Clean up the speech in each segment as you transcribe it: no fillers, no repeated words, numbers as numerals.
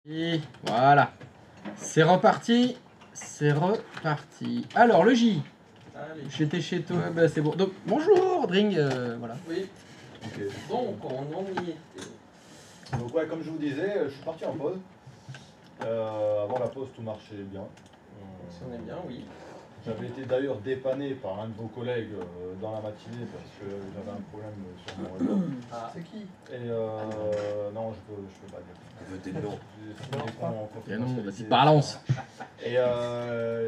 Et voilà. C'est reparti. C'est reparti. Alors, le J. Allez. J'étais chez toi. Bah, c'est bon. Donc, bonjour, Dring. Voilà. Oui. Okay. Donc, on en y était. Donc ouais, comme je vous disais, je suis parti en pause. Avant la pause, tout marchait bien. Si on est bien, oui. J'avais été d'ailleurs dépanné par un de vos collègues dans la matinée parce que j'avais un problème sur mon réseau. Ah. C'est qui? Et non, je peux pas dire. Des noms. Et non, vas-y, balance. Et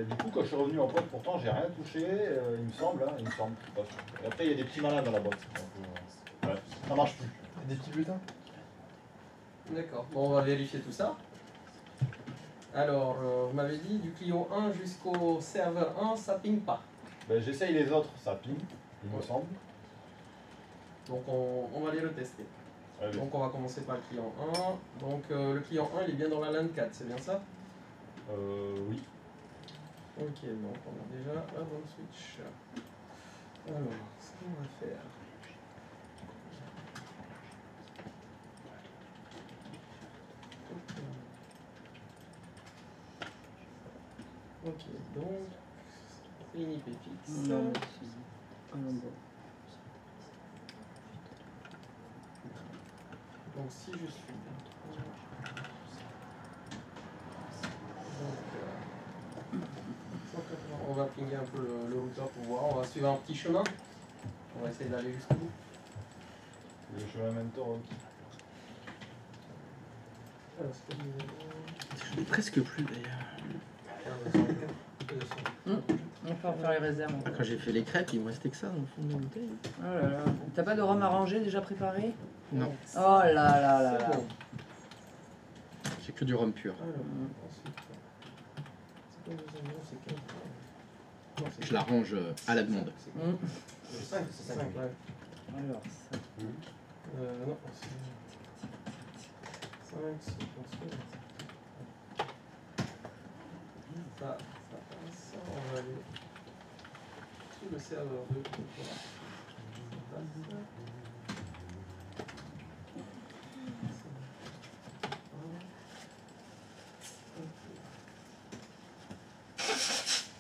du coup, quand je suis revenu en pause, pourtant, j'ai rien touché, il me semble. Hein, il me semble. Je suis pas sûr. Et après, il y a des petits malins dans la boîte. Donc, ouais, ça marche plus. Des petits bulletins. D'accord. Bon, on va vérifier tout ça. Alors, vous m'avez dit du client 1 jusqu'au serveur 1, ça ping pas. Ben, j'essaye les autres, ça ping, il me semble. Donc, on va les retester. Allez. Donc, on va commencer par le client 1. Donc, le client 1, il est bien dans la LAN 4, c'est bien ça? Oui. Ok, donc on a déjà la bonne switch. Alors, ce qu'on va faire. Ok, donc c'est une IP fixe. Non, Donc si je suis on va pinguer un peu le routeur pour voir. On va suivre un petit chemin. On va essayer d'aller jusqu'au bout. Le chemin Mentor. Alors, c'est Je l'ai presque plus d'ailleurs. on va faire les réserves. Quand j'ai fait les crêpes, il me restait que ça dans le fond de la bouteille. Oh là là. T'as pas de rhum à ranger déjà préparé? Non, Oh là là là c'est là. bon. j'ai que du rhum pur. Alors, ensuite, c'est quoi les amis? C'est 15. Non, c'est Je la range à la demande. C'est 5, c'est 5, ouais. Alors, ça. Non, c'est 5, c'est ensuite. Ça passe. On va aller sur le serveur 2. Voilà. Ça passe.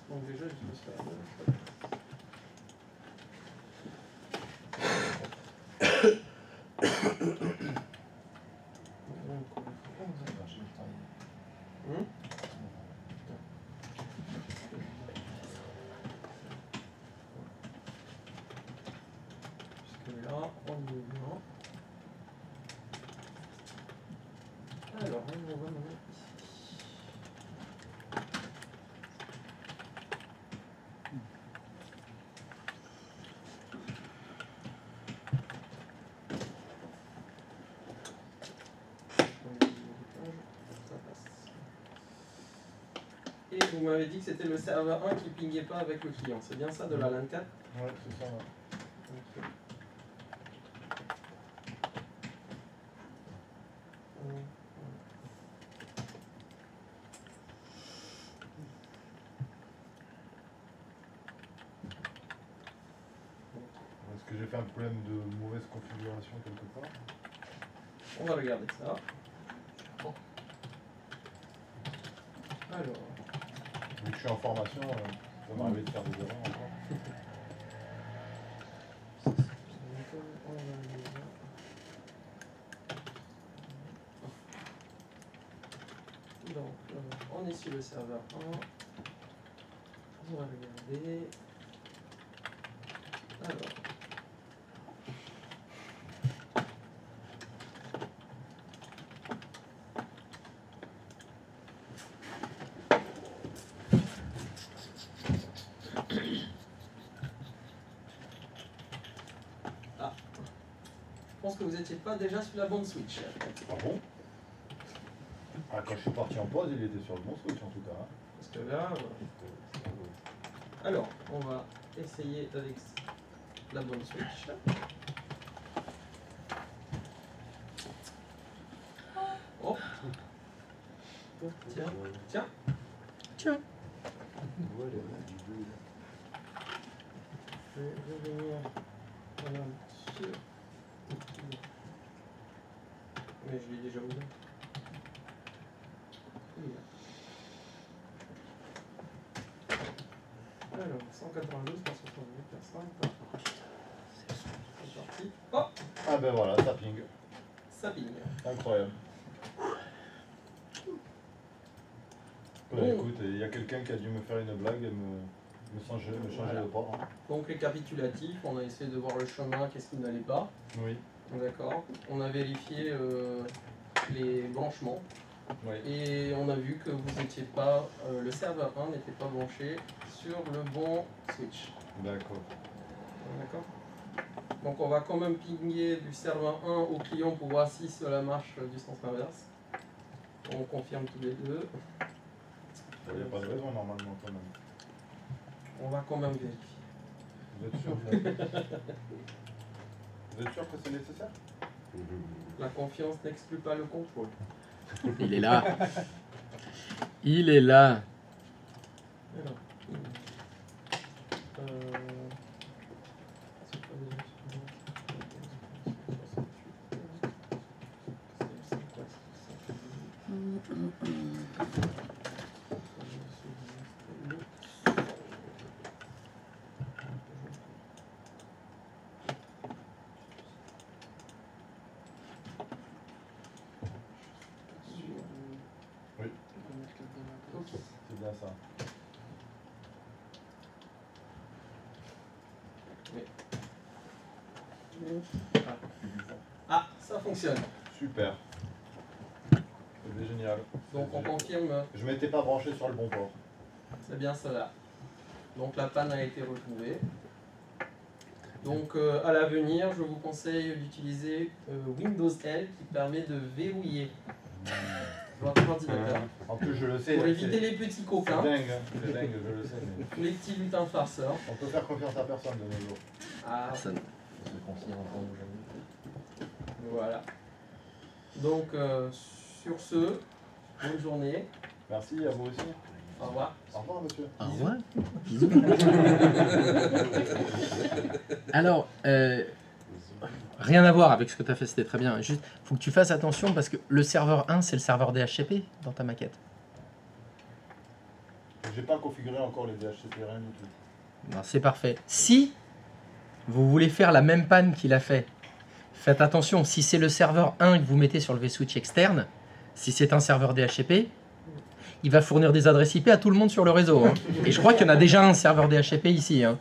Donc déjà, je peux faire Jusque là, on est bien. Alors, on va maintenant ici. Et vous m'avez dit que c'était le serveur 1 qui pingait pas avec le client, c'est bien ça de la LAN 4? Ouais, c'est ça. Ouais. Ok. Est-ce que j'ai fait un problème de mauvaise configuration quelque part? On va regarder ça. Alors, Vu que je suis en formation, ça va m'arriver de faire des erreurs encore. on va aller là. Donc, on est sur le serveur 1. On va regarder. Alors. Ah. Je pense que vous n'étiez pas déjà sur la bonne switch. Ah bon? Ah, quand je suis parti en pause, il était sur le bon switch en tout cas. Hein. Parce que là, alors, on va essayer avec la bonne switch. Oh. Tiens, tiens. Tiens. Je vais revenir sur. Mais je l'ai déjà ouvert. Alors, 192 par 78 personnes. C'est parti. Oh, Ah ben voilà, ça ping. ça ping. Incroyable. Oh. Écoute, il y a quelqu'un qui a dû me faire une blague et me changer Voilà. de port. Hein. Donc récapitulatif, on a essayé de voir le chemin, qu'est-ce qui n'allait pas. Oui. D'accord. On a vérifié les branchements. Oui. Et on a vu que vous n'étiez pas, le serveur 1 n'était pas branché sur le bon switch. D'accord. D'accord. Donc on va quand même pinguer du serveur 1 au client pour voir si cela marche du sens inverse. On confirme tous les deux. Il n'y a pas de raison normalement quand même. On va quand même vérifier. Vous êtes sûr Vous êtes sûr que c'est nécessaire? La confiance n'exclut pas le contrôle. Il est là. Il est là. Alors, c'est pas déjà Oui. C'est bien ça. Ah, ça fonctionne. Super. C'est génial. Donc on confirme, Je m'étais pas branché sur le bon port. c'est bien cela. Donc la panne a été retrouvée. Donc à l'avenir, je vous conseille d'utiliser Windows L qui permet de verrouiller votre ordinateur. En plus, je le sais. Pour là, éviter les petits c'est coquins, dingue, hein. C'est dingue, je le sais. Mais tous les petits lutins farceurs. on peut faire confiance à personne de nos jours. Ah, Ça- voilà. Donc sur ce, bonne journée. Merci à vous aussi. Au revoir. Au revoir, monsieur. Au revoir. Bisous. Alors, rien à voir avec ce que tu as fait, c'était très bien. Juste, faut que tu fasses attention parce que le serveur 1, c'est le serveur DHCP dans ta maquette. J'ai pas configuré encore les DHCP, rien du tout. Non, c'est parfait. Si vous voulez faire la même panne qu'il a fait, faites attention. Si c'est le serveur 1 que vous mettez sur le vSwitch externe, si c'est un serveur DHCP, il va fournir des adresses IP à tout le monde sur le réseau. Hein. Et je crois qu'il y en a déjà un serveur DHCP ici. Hein.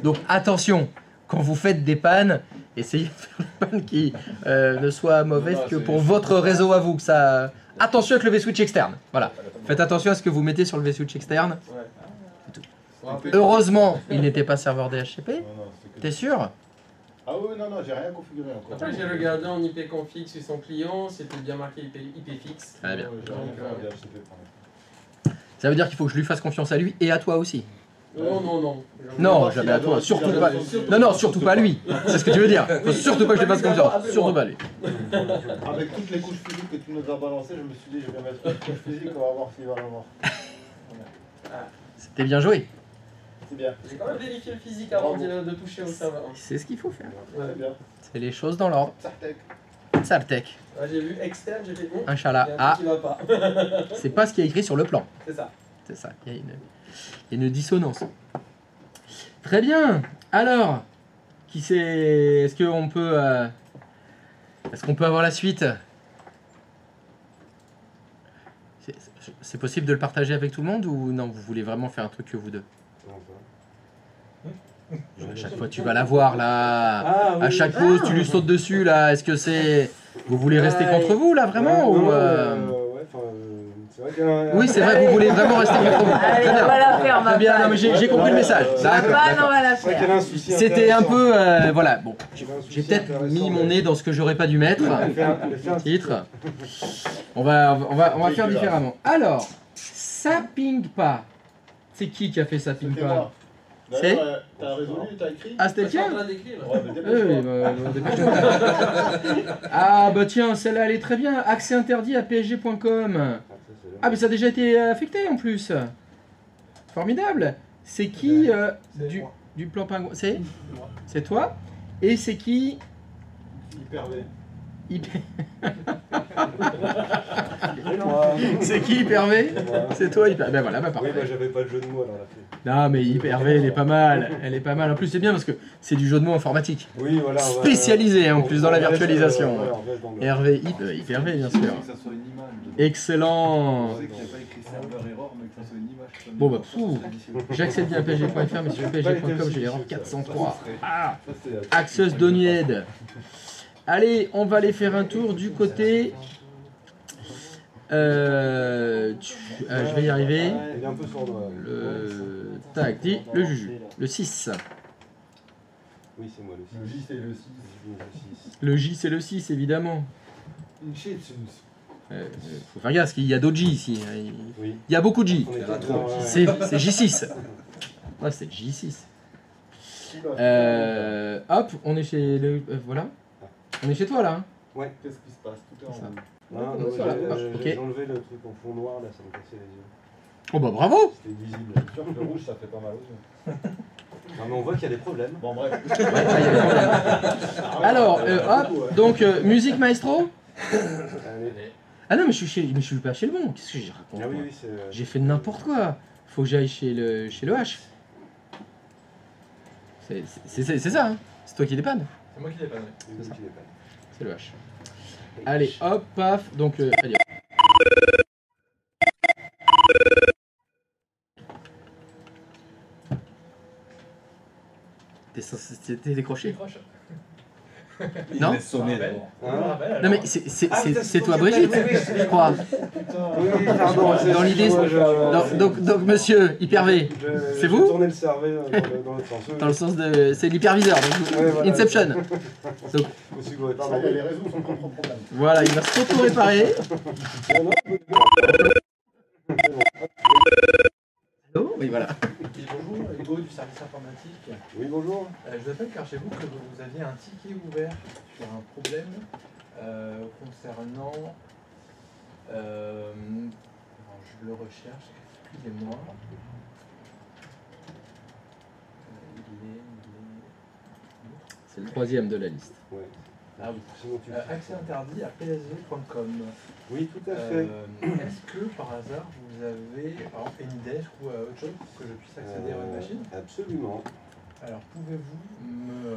Donc attention, quand vous faites des pannes, essayez de faire une panne qui ne soit mauvaise que pour votre réseau à vous. Que ça... Attention avec le vSwitch externe. Voilà. Faites attention à ce que vous mettez sur le vSwitch externe. Ouais. C'est tout. Bon, Heureusement, il n'était pas serveur DHCP. Non, non, c'est que... T'es sûr? Ah oui, non, non, j'ai rien configuré encore. Après j'ai regardé en IP config sur son client, c'était bien marqué IP fixe. Très bien. Ouais, j'ai rien fait en DHCP pour l'instant. Ça veut dire qu'il faut que je lui fasse confiance à lui et à toi aussi. Non, non, non. Non, jamais à toi. Surtout pas. Non, non, surtout pas à lui. C'est ce que tu veux dire. Faut surtout pas que je lui fasse confiance. Surtout pas à lui. Avec toutes les couches physiques que tu nous as balancées, je me suis dit, je vais mettre une couche physique, on va voir s'il va l'avoir. C'était bien joué. C'est bien. J'ai quand même vérifié le physique avant Bravo. de toucher au serveur. C'est ce qu'il faut faire. C'est bien. C'est les choses dans l'ordre. Sartec. Sartec. Ah, j'ai vu externe, j'ai fait Inch'Allah. il y a un Ah, truc qui va pas. c'est pas ce qui est écrit sur le plan. C'est ça. C'est ça. Il y a une dissonance. Très bien. Alors, qui c'est? Est-ce qu'on peut, est-ce qu'on peut avoir la suite? C'est possible de le partager avec tout le monde ou non? Vous voulez vraiment faire un truc que vous deux? À chaque fois, tu vas la voir là. Ah, oui. À chaque pause, tu lui sautes dessus là. Est-ce que c'est. Vous voulez rester contre vous là vraiment Ouais, ou, non, ouais, enfin, c'est vrai que... Oui, c'est vrai, vous voulez vraiment rester contre vous. Allez, Très on bien. va la faire, ma Très bien, panne. non, mais j'ai compris le message. D'accord, Panne, on d'accord. va la C'est vrai qu'il y faire. avait un souci C'était un intéressant. peu. Voilà, bon. Il y avait un souci J'ai peut-être intéressant mis mon de- nez dans ce que j'aurais pas dû mettre. de faire un Titre. On va faire différemment. Alors, ça ping pas. C'est qui a fait ça ping C'était pas? moi. C'est D'ailleurs, t'as résolu, t'as écrit? Ah, c'était le Je suis en tien? train d'écrire. Ouais, mais Oui, dépêche-toi. dépêche-toi. Ah bah tiens, celle-là elle est très bien. Accès interdit à psg.com. Ah mais ça a déjà été affecté en plus. Formidable. C'est qui C'est du, moi. du plan pingouin? C'est Moi. C'est toi? Et c'est qui Hyper V. IP C'est qui Hyper-V? C'est toi Hyper. Ben voilà, bah Oui, parfait. bah j'avais pas de jeu de mots alors la fait. Non mais Hyper-V, elle est pas mal. Elle est pas mal. En plus, c'est bien parce que c'est du jeu de mots informatique. Oui, voilà. on va- Spécialisé hein, en plus dans la on reste, virtualisation. voilà, on reste dans le- Hervé, Hyper-V, bien sûr. Que ça soit une image. Excellent. Je sais qu'il n'y a pas écrit serveur error, mais que ça soit une image. comme Bon, bah, ça, pfou. c'est délicieux. J'accède bien à psg.fr, mais sur psg.com, j'ai l'erreur 403. Ah, Access Donied. Allez, on va aller faire un tour du côté. Je vais y arriver. Il est un peu sournois. Tac, dit le Juju. Le 6. Oui, c'est moi le 6. Le J c'est le 6. Le J, c'est le 6, évidemment. Une shit, c'est une. Faut faire gaffe, parce qu'il y a d'autres J ici. Oui. Il y a beaucoup de J. On est quatre dans- C'est J6. Ouais, c'est J6. Hop, on est chez le. Voilà. On est chez toi là. Hein. Qu'est-ce qui se passe? Tout est en Ça. rouge. Non, non, Voilà. j'ai Ok. enlevé le truc en fond noir là, ça me cassait les yeux. Oh bah bravo. C'était visible. C'est sûr que le rouge ça fait pas mal aux yeux. Non, mais on voit qu'il y a des problèmes. Bon, bref. Alors, hop, donc musique maestro. Allez. Ah non, mais je suis pas chez le bon. Qu'est-ce que j'ai raconté Ah oui, oui, c'est. J'ai fait n'importe quoi. Faut que j'aille chez le H. C'est ça, hein. C'est toi qui dépanne. C'est moi qui l'ai pas donné. c'est vous qui l'avez pas. C'est le H. Allez, hop, paf. Donc, allez. T'es décroché? Décroche. Non. sonner rappelle. d'abord. Je me rappelle, alors. Non mais c'est toi Brigitte, je crois. Oui, pardon, c'est Dans l'idée, moi, donc monsieur Hyper-V, c'est vous? J'ai tourné le cerveau dans l'autre sens. dans le sens de c'est l'hyperviseur, donc Ouais, voilà. Inception. Donc Monsieur Gouret, Ça pardon. y est, elle résout son propre problème. voilà, il va se auto-réparer. Non, non, Allô? Oui voilà. Et bonjour, Hugo du service informatique. Oui, bonjour. Je vous appelle car chez vous que vous aviez un ticket ouvert sur un problème concernant. Alors je le recherche, excusez-moi. Il est. C'est le troisième de la liste. Ouais. Ah oui. Sinon, tu... Accès interdit à psg.com. Oui, tout à fait. Est-ce que par hasard vous avez par exemple Anydesk ou autre chose pour que je puisse accéder à votre machine? Absolument. Alors pouvez-vous me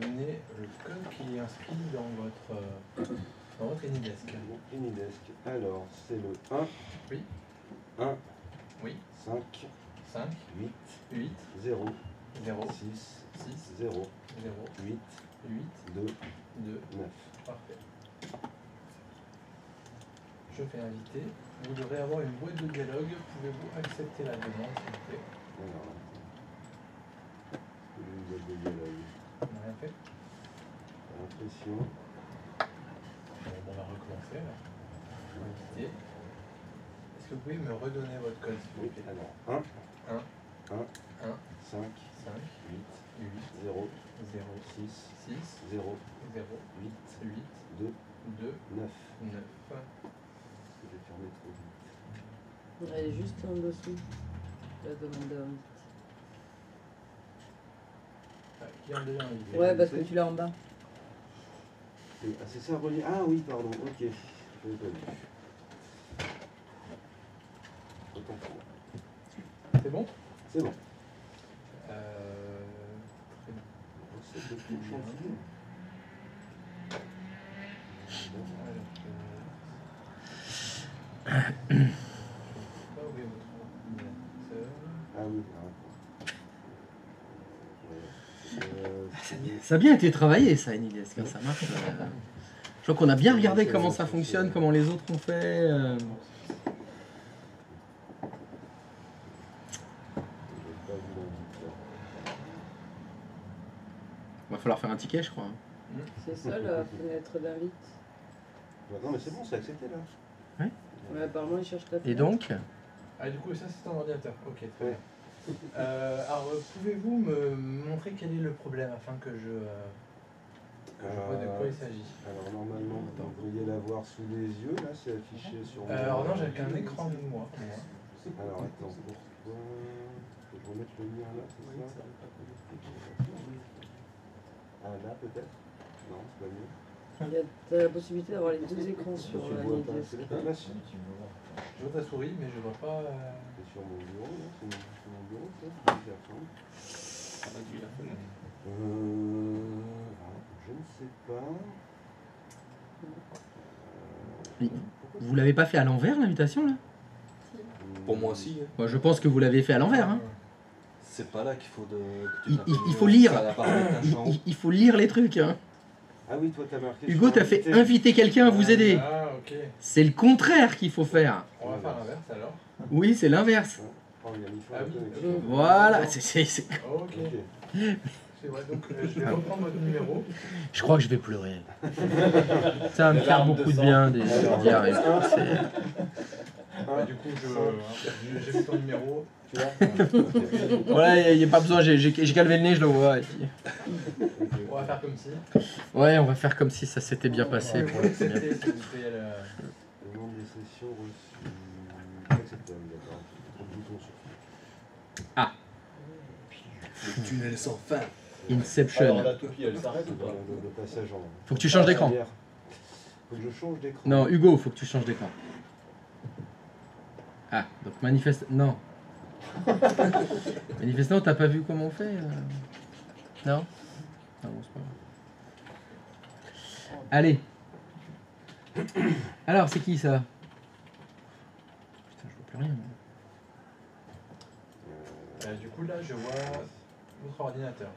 donner le code qui est inscrit dans votre Anydesk? Anydesk. Alors, c'est le 1. Oui. 1. Oui. 5. 5, 8. 8, 0. 0, 6. 6, 0. 0, 8. 8, 2. 2. 9. Parfait. Je fais inviter. Vous devrez avoir une boîte de dialogue. Pouvez-vous accepter la demande, s'il vous plaît? Alors, vous avez dialogue. On n'a rien fait. Impression. On va recommencer là. Inviter. Est-ce que vous pouvez me redonner votre code, s'il vous Oui, plaît? alors 1. 1, 1. 1, 5. 5, 8. 8, 0. 0, 6. 6, 0. 0, 8. 8, 2. 2, 9. 9. J'ai fermé trop vite. Elle est juste en dessous. La demande d'invite. Qui a déjà invité? Ouais, parce que tu l'as en bas. C'est ça, relié. Ah oui, pardon, ok. Je l'avais pas vu. Autant pour moi. C'est bon? C'est bon. Très bien. C'est de tout changer. Alors, je sais pas où est votre ordinateur. Ah oui, Ça a bien été travaillé ça, Anydesk, hein, ça marche. Je crois qu'on a bien regardé comment ça fonctionne, comment les autres ont fait. Va falloir faire un ticket, je crois. Hein. C'est ça la fenêtre d'invite. non, mais c'est bon, c'est accepté là. Ouais, apparemment, il cherche ta fenêtre. Et donc, Ah, du coup, ça c'est ton ordinateur. Ok, très bien. Alors, pouvez-vous me montrer quel est le problème afin que je vois de quoi il s'agit? Alors normalement, vous devriez l'avoir sous les yeux, là, c'est affiché sur... Alors non, j'ai qu'un écran de moi. Alors attends, pourquoi... Faut que je remette le lien là, c'est ça? Ah là peut-être? Non, c'est pas mieux. T'as la possibilité d'avoir les deux écrans sur Tu la vois ligne pas, de c'est ski. la place. Je vois ta souris, mais je vois pas. C'est sur mon bureau, là. C'est mon bureau, ça. Je vais faire ça. Je ne sais pas. Vous l'avez pas fait à l'envers l'invitation là? Pour moi aussi. Hein. Moi je pense que vous l'avez fait à l'envers. Hein. C'est pas là qu'il faut de. que tu Il t'appelles, faut lire. ça, la barre de tâches en haut. Il faut lire les trucs. Hein. Ah oui, toi t'as marqué. Hugo, sur t'as fait invité. inviter quelqu'un à vous aider. Ah, ok. C'est le contraire qu'il faut faire. On va faire l'inverse alors. Oui, c'est l'inverse. Oh, il a mis fin Ah à la oui, connexion. Voilà. Ok. C'est vrai, donc je vais reprendre votre numéro. Je crois que je vais pleurer. Ça va me faire beaucoup de bien des diarrhées. Du coup, j'ai vu ton numéro. Tu l'as Voilà, il n'y a pas besoin, j'ai calvé le nez, je le vois. Et puis... On va faire comme si. Ouais, on va faire comme si ça s'était bien passé. Pour accepter, s'il vous plaît, Le nombre des sessions reçues. Acceptable, d'accord. Trop de boutons sur Le tunnel sans fin. Inception. Alors la toupie, elle s'arrête ou pas? de passage en. Faut que tu changes d'écran. Faut que je change d'écran. Non, Hugo, faut que tu changes d'écran. Ah, donc manifeste... Non. Manifestement, t'as pas vu comment on fait Non. Ah bon, c'est pas grave. Allez. Alors, c'est qui ça? Putain, je vois plus rien. moi. Du coup, là, je vois votre ordinateur.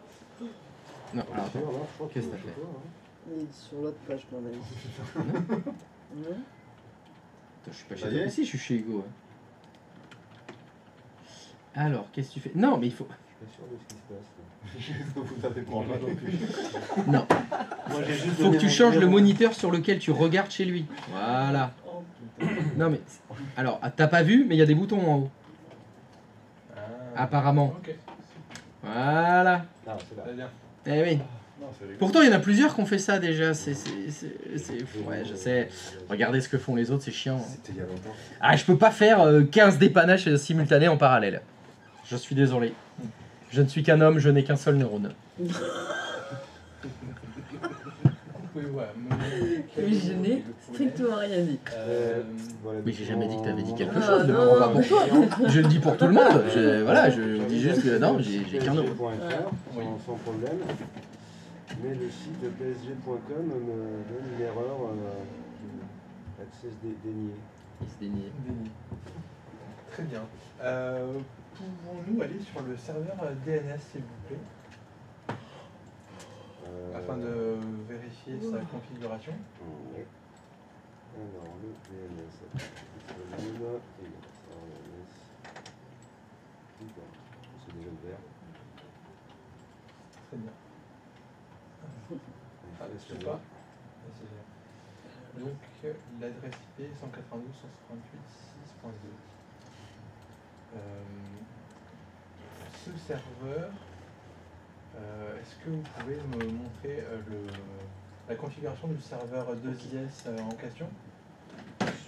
Non, alors attends. Qu'est-ce que t'as fait? Il est sur l'autre page, mon avis. Non. Attends, je suis pas Ça chez y toi. est Si, je suis chez Hugo. hein. Alors, qu'est-ce que tu fais? Non, mais il faut... Je suis pas sûr de ce qui se passe. Vous avez pas envie non plus. Non. Moi, j'ai juste Faut donné que tu mon changes le numéro. moniteur sur lequel tu regardes chez lui. Voilà. Non mais... Alors, t'as pas vu, mais il y a des boutons en haut. Ah. Apparemment. Ok, Voilà. Ah, c'est là. très bien. Eh oui. Non, c'est les Pourtant, il y en a plusieurs qui ont fait ça déjà. Ouais, je sais. Regardez ce que font les autres, c'est chiant. C'était il y a longtemps. Ah, je peux pas faire 15 dépannages simultanés en parallèle. Je suis désolé. Je ne suis qu'un homme, je n'ai qu'un seul neurone. Vous pouvez voir. Oui, je n'ai strictement rien dit. Voilà, Oui, j'ai jamais dit que t'avais dit quelque Ah, chose. Ne me non, rends pas non. pour toi. Je le dis pour tout le monde. Voilà, je dis juste que non, j'ai qu'un neurone. Oui. Sans problème. Mais le site psg.com me donne une erreur access dénié. Il se dénie. Déni. Très bien. Pouvons-nous aller sur le serveur DNS, s'il vous plaît, afin de vérifier sa configuration? Ouais. Alors, le DNS. C'est déjà ouvert. Très bien. Ah, je sais pas. Donc, l'adresse IP 192.168.6.2. Ce serveur, est-ce que vous pouvez me montrer la configuration du serveur 2IS en question?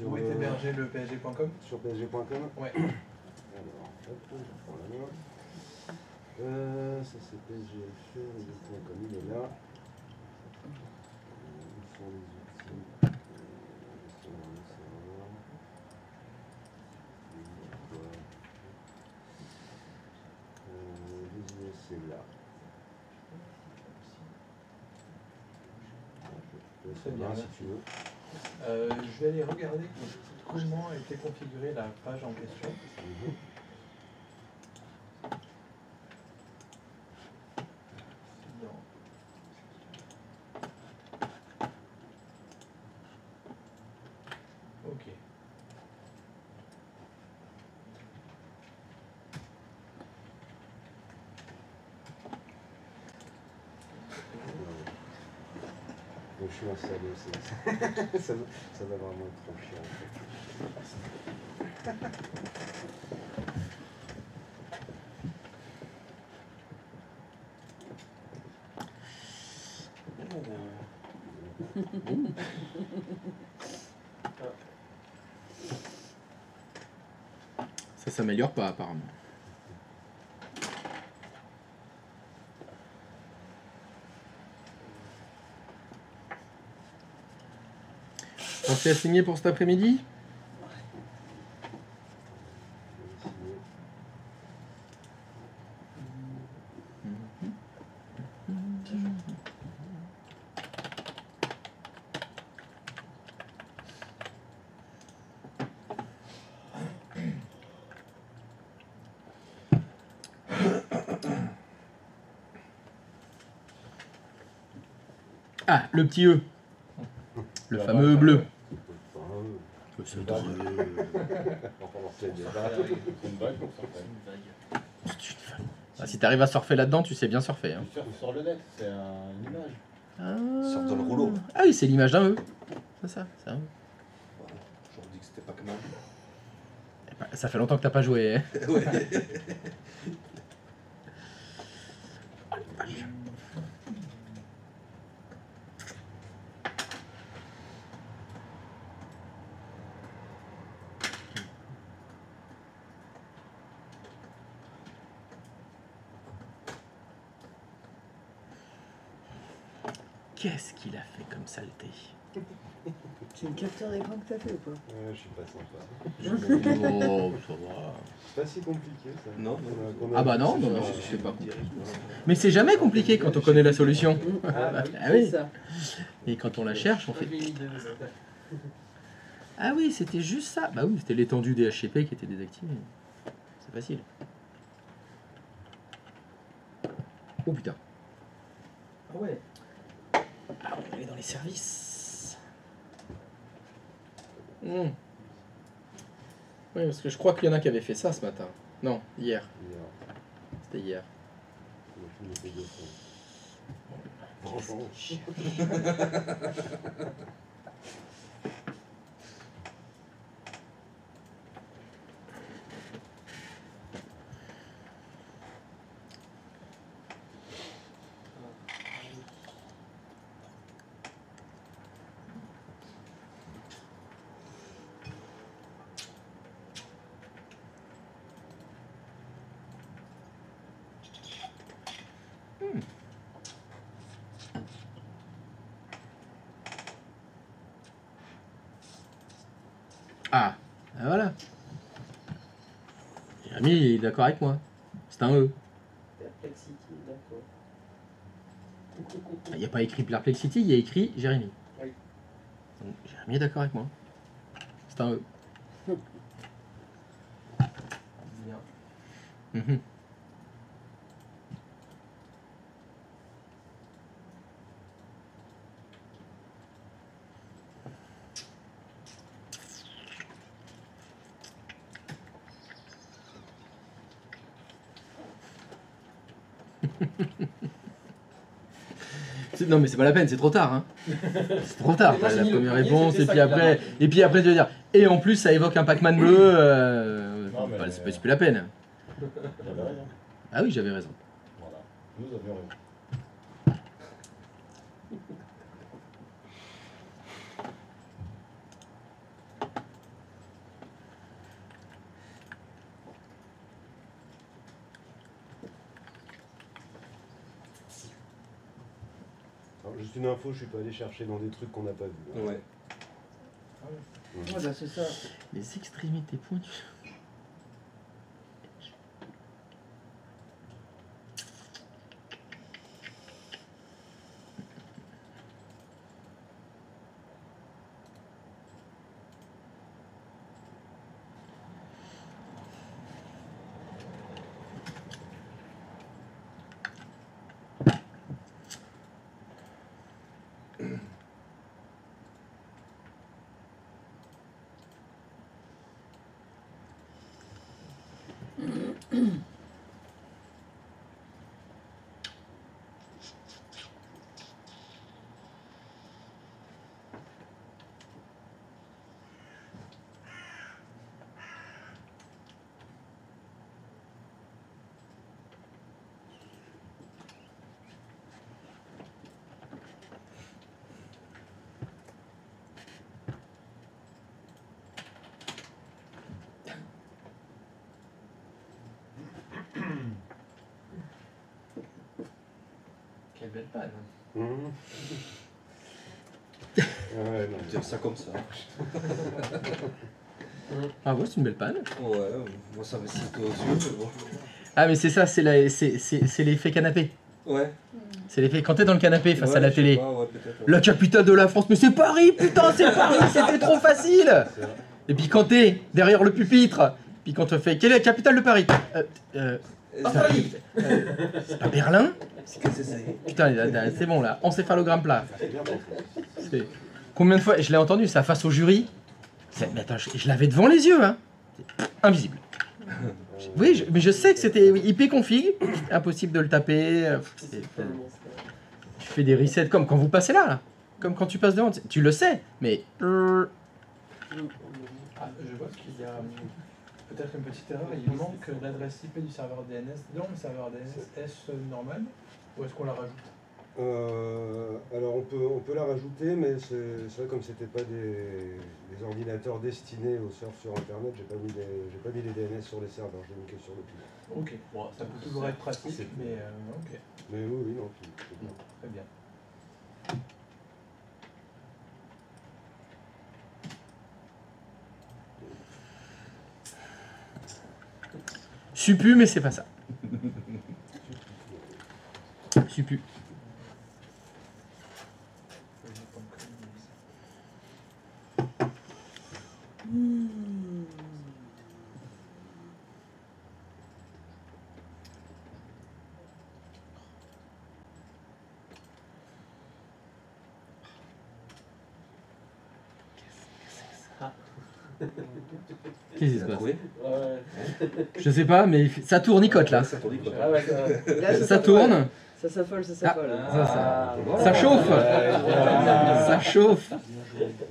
Où est hébergé le PSG.com? Sur psg.com. Ouais. Alors, hop, je prends la main. Ça c'est psg.com, il est là. Où sont les outils? Ils sont dans le serveur. Les c'est là. Très bien, si merci. tu veux. Je vais aller regarder comment a été configurée la page en question. Ok. Donc, je suis un salaud, ça va vraiment être trop chiant en fait. Ça s'améliore pas apparemment. Pensez à signer pour cet après-midi? Ah, le petit E. Le Là-bas, fameux bleu. Enfin, C'est Le drôle. enfin, l'ancienne, il y a pas- C'est une vague pour certaines. Ah, si t'arrives à surfer là-dedans, tu sais bien surfer. Hein. Tu surfes sur le net, c'est une image. Surfe dans le rouleau. Ah oui, c'est l'image d'un E. C'est ça, c'est un E. J'aurais dit que c'était Pac-Man. Ça fait longtemps que t'as pas joué. Hein. Ouais. Qu'est-ce qu'il a fait comme saleté? C'est une capture d'écran que t'as fait ou pas? Ouais, je suis pas sympa. Oh, ça va. C'est pas si compliqué ça. Non, Ah bah non, non, non, je sais pas. Mais c'est jamais compliqué quand on connaît la solution. Ah C'est oui. ça. Et quand on la cherche, on Moi, fait. j'ai une idée de ça. Ah oui, c'était juste ça. Bah oui, c'était l'étendue des HCP qui était désactivée. C'est facile. Oh putain. Ah ouais. Ah, on va aller dans les services. Oui, parce que je crois qu'il y en a qui avaient fait ça ce matin. Non, hier. C'était hier. Franchement. Ah, ben voilà. Jérémy, il est d'accord avec moi. C'est un E. Perplexity, d'accord. Il n'y a pas écrit Perplexity, il y a écrit Jérémy. Oui. Donc Jérémy est d'accord avec moi. C'est un E. Bien. Mhm. Non mais c'est pas la peine, c'est trop tard. Hein. C'est trop tard. Moi, j'ai La mis le première premier, réponse c'était et ça puis qui l'a après, marqué. tu veux dire. Et en plus ça évoque un Pac-Man bleu. Non, mais- C'est plus la peine. J'avais raison. Ah oui, j'avais raison. Voilà. Nous avions raison. Alors, juste une info, je suis pas allé chercher dans des trucs qu'on n'a pas vus. Ouais. Ouais, bah c'est ça. Les extrémités pointues. Quelle belle panne. Mmh. Ouais, non. Dire ça comme ça. Ah ouais, c'est une belle panne. Ouais, moi ça me cite aux yeux, mais bon. Ah mais c'est ça, c'est l'effet canapé. Ouais. C'est l'effet quand t'es dans le canapé face Ouais, à la je sais télé. pas, ouais, peut-être, ouais. La capitale de la France, mais c'est Paris, putain, c'est Paris, c'était trop facile. Et puis quand t'es derrière le pupitre, puis quand on fait quelle est la capitale de Paris Australie. C'est pas Berlin? C'est que c'est ça. Putain, c'est bon là, encéphalogramme plat. C'est- Combien de fois je l'ai entendu ça face au jury? Mais attends, je l'avais devant les yeux, hein. C'est invisible. Oui, mais je sais que c'était IP config, impossible de le taper. Tu fais des resets comme quand vous passez là. Comme quand tu passes devant, tu le sais, mais... Ah, je vois qu'il y a peut-être une petite erreur. Il manque l'adresse IP du serveur DNS dans le serveur DNS. Est-ce normal ou est-ce qu'on la rajoute? Alors on peut la rajouter, mais c'est vrai comme c'était pas des ordinateurs destinés au surf sur internet, j'ai pas mis les DNS sur les serveurs, j'ai mis que sur le tout. Ok, bon, ça peut toujours être pratique, mais ok, Mais oui, non, c'est bien. très bien. Suppu, mais c'est pas ça. Suppu. Qu'est-ce qui se passe? Oui. Je sais pas, mais ça tourne, il cote là. Ça tourne, quoi. Ah ouais, Là, Ça tourne. Ça s'affole, ça s'affole. Ça chauffe. Ça chauffe.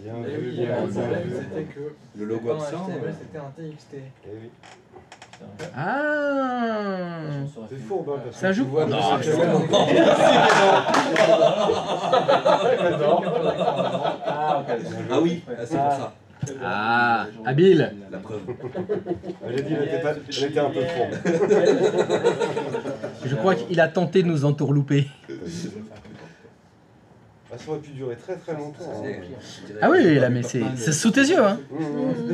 Bien Et vu, oui, bien le vu. problème c'était que Le logo pas un absent. HTML, c'était un TXT. Eh oui. Ah. C'est fourbe, hein, parce Ça que joue. tu vois, Non, c'est- Ah oui, ah, c'est pour ça. Ah, habile. La preuve. J'ai dit, elle était un peu fourbe. Je crois qu'il a tenté de nous entourlouper. Ah, ça aurait pu durer très très longtemps. hein. Ah oui, là, mais c'est sous tes yeux, hein.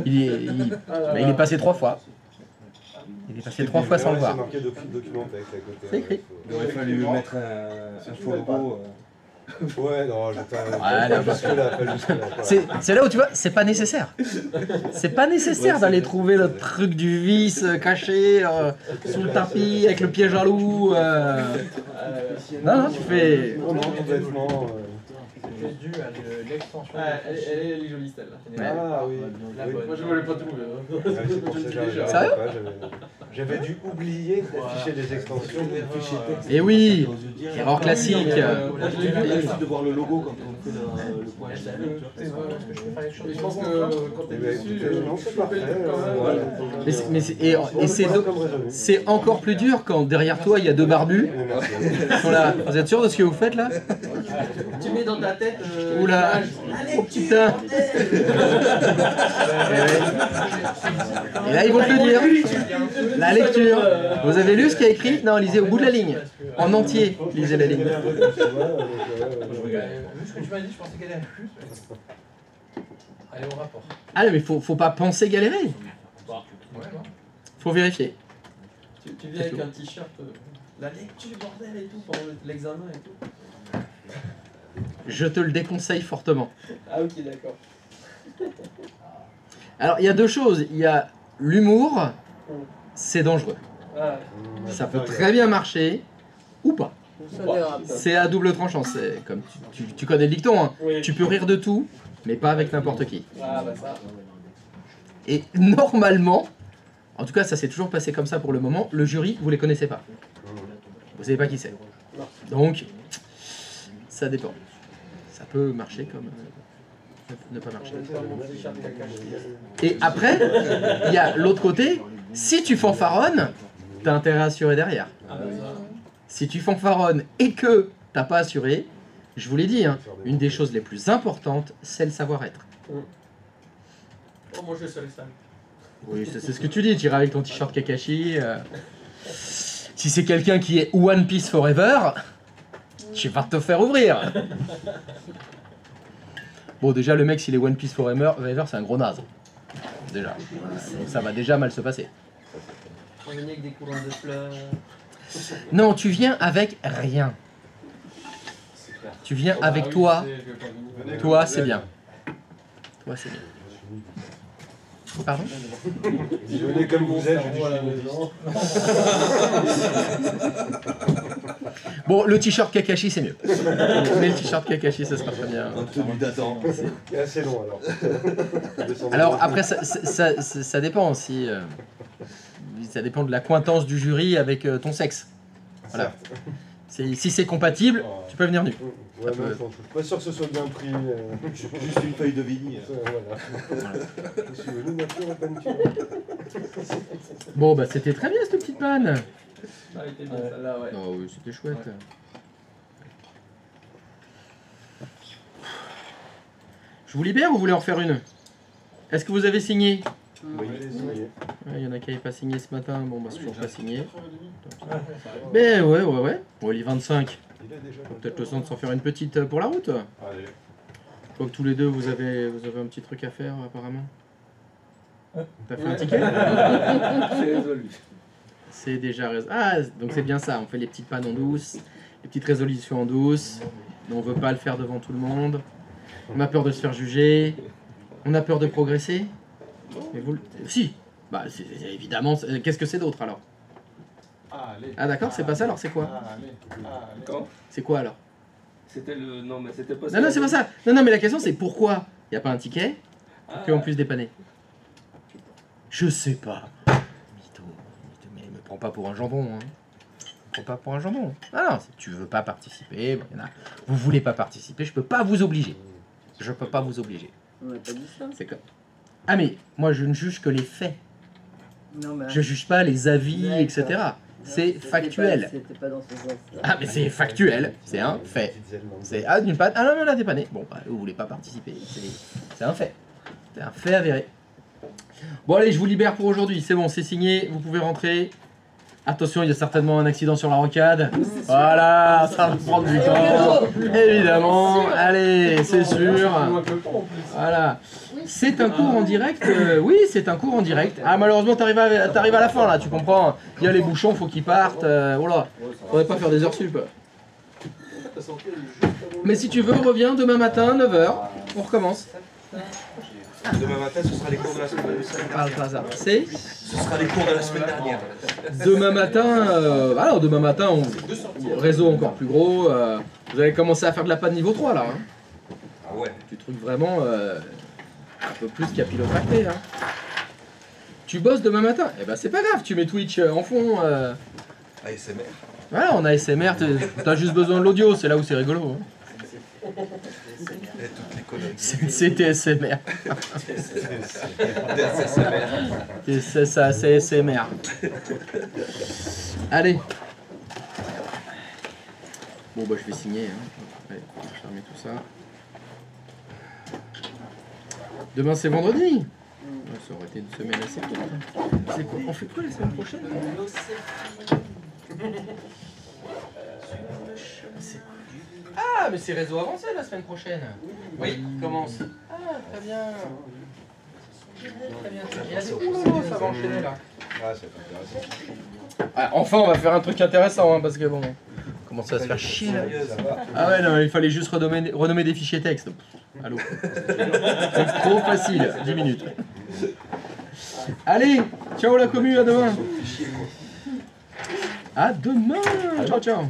Il est passé 3 fois. Il est passé 3 fois sans le C'est voir. marqué document texte à côté. C'est écrit. Il aurait fallu mettre un faux logo. Ouais, non, j'étais Voilà. pas jusque-là, pas jusque-là. C'est là où tu vois, c'est pas nécessaire. C'est pas nécessaire d'aller trouver le truc du vice caché sous le tapis avec le piège à loup. Non, non, tu fais. Non, non, complètement. C'est dû à l'extension. elle est jolie celle-là. Ah oui. La Oui. bonne. Moi je voulais pas trouver. Ouais, c'est pour ça que j'arrivais Sérieux pas, j'avais dû oublier d'afficher des extensions. Et oui, erreur classique. J'ai l'habitude de voir le logo quand on fait le point HTML. Et je pense que quand t'es Eh ben, dessus, écoutez, non, c'est parfait. Mais c'est encore plus dur quand derrière toi il y a 2 barbus. Ils sont là. Vous êtes sûr de ce que vous faites là? tu mets dans ta tête. Oula. Allez, Oh putain. Et là ils vont te le dire. La lecture. Vous avez lu ce qu'il y a écrit? Non, lisez au bout de la ligne. En entier, lisez la ligne. Vu ce que tu m'as dit, je pensais qu'elle allait plus. Allez, au rapport. Ah mais faut pas penser galérer. Ouais, non. Faut vérifier. Tu viens avec un t-shirt. La lecture, bordel et tout, pendant l'examen et tout. Je te le déconseille fortement. Ah ok, d'accord. Alors il y a 2 choses. Il y a l'humour, c'est dangereux. Ah, Ça peut très bien marcher ou pas. Ça dérape. C'est à double tranchant. C'est comme tu connais le dicton. Hein. oui. Tu peux rire de tout, mais pas avec n'importe qui. Ah bah ça. Et normalement, en tout cas ça s'est toujours passé comme ça pour le moment, le jury, vous les connaissez pas. Vous savez pas qui c'est. Donc, ça dépend. Ça peut marcher comme ne pas marcher. Et après, il y a l'autre côté, si tu fanfaronnes, t'as intérêt à assurer derrière. Ah bah ça. Si tu fanfaronnes et que t'as pas assuré, je vous l'ai dit, hein, une des choses les plus importantes, c'est le savoir-être. Oh, moi je suis les salles. Oui, c'est ce que tu dis, tu iras avec ton t-shirt Kakashi. Si c'est quelqu'un qui est One Piece Forever, tu vas te faire ouvrir. Bon, déjà, le mec, s'il est One Piece Forever, c'est un gros naze. Déjà. Donc, ça va déjà mal se passer. On vient avec des couronnes de fleurs. Non, tu viens avec rien. Tu viens Ah avec bah oui, toi. je sais, je vais pas venir. Toi, c'est bien. Toi, c'est bien. Pardon? Venez comme vous êtes, je dis Cerveau à la je suis maison. Bon, le t-shirt Kakashi, c'est mieux. Mais le t-shirt Kakashi, ça sera très bien. Un tenue d'Adam. C'est assez long alors. Alors, après, ça dépend aussi. Ça dépend de la cointance du jury avec ton sexe. Voilà. Si c'est compatible, tu peux venir nu. Ouais, Ça mais peut- je suis pas sûr que ce soit bien pris. Juste une feuille de Vigny. Voilà. Je suis venu nature et peinture. Bon, bah c'était très bien cette petite panne. Ah, elle était bien celle-là, ouais. Non, oui, c'était chouette. Ouais. Je vous libère ou vous voulez en refaire une? Est-ce que vous avez signé? Oui, signé. Il y en a qui n'avaient pas signé ce matin. Bon, bah c'est toujours pas signé. Mais ouais. Bon, il est 25. Il a déjà Peut-être le temps de s'en faire une petite pour la route. Allez. Je vois que tous les deux, vous avez un petit truc à faire apparemment. T'as fait un ticket? C'est résolu. C'est déjà Ah, donc c'est bien ça. On fait les petites pannes en douce, les petites résolutions en douce. Mais on veut pas le faire devant tout le monde. On a peur de se faire juger. On a peur de progresser. Mais vous, si. Bah, évidemment. Qu'est-ce que c'est d'autre alors? Allez. Ah d'accord, c'est pas ça. Alors c'est quoi? Allez. Quand C'est quoi alors? C'était le. Non, mais c'était pas Non, non, c'est pas ça. Non, mais la question c'est pourquoi il n'y a pas un ticket Ah, qu'on puisse dépanner? Je sais pas. Mytho, mais me prends pas pour un jambon. Hein. Me prends pas pour un jambon. Ah non, si tu veux pas participer, bon, vous voulez pas participer, je peux pas vous obliger. Je peux pas vous obliger. On n'a pas dit ça. C'est comme. Ah mais moi je ne juge que les faits. Non, mais Je juge pas les avis, D'accord. etc. C'est factuel. C'était pas dans ce sens-là. Ah mais c'est factuel, c'est un fait. C'est d'une panne. Ah non mais on a dépanné. Bon bah vous voulez pas participer. C'est un fait. C'est un fait avéré. Bon allez, je vous libère pour aujourd'hui. C'est bon, c'est signé. Vous pouvez rentrer. Attention, il y a certainement un accident sur la rocade. Voilà, ça va prendre du temps. Évidemment. Allez, c'est sûr. Voilà. C'est un cours en direct. Oui, c'est un cours en direct. Ah malheureusement, t'arrives à la fin là. Tu comprends? Il y a les bouchons, faut qu'ils partent. Oh là, faudrait pas faire des heures sup. Mais si tu veux, reviens demain matin, 9h. On recommence. Demain matin, ce sera les cours de la semaine Parle pas ça. C'est Ce sera les cours de la semaine dernière. demain matin. Alors demain matin, réseau encore plus gros. Vous allez commencer à faire de la panne niveau 3 là. Hein. Ah ouais. Du truc vraiment un peu plus capillotracté. Hein. Tu bosses demain matin? Eh ben c'est pas grave, tu mets Twitch en fond. ASMR. Voilà, on a ASMR, t'as juste besoin de l'audio, c'est là où c'est rigolo. Hein. Et toutes les conneries. C'était ASMR. ASMR. C'est ça, c'est ASMR. Allez. Bon bah je vais signer. Hein. Allez, je vais fermer tout ça. Demain c'est vendredi. Ouais, ça aurait été une semaine assez courte. Hein. C'est quoi? On fait quoi la semaine prochaine? Ah, mais c'est réseau avancé la semaine prochaine. Oui, commence. Ah, très bien. Très bien. Et là, ça va enchaîner là. Ah, c'est intéressant. Ah, enfin, on va faire un truc intéressant, hein, parce que bon, on commence à se faire chier là. Ça va. Ah ouais, non, il fallait juste renommer des fichiers texte. Pff, allô. C'est trop facile, 10 minutes. Allez, ciao la commu, à demain. À demain. Ciao, ciao.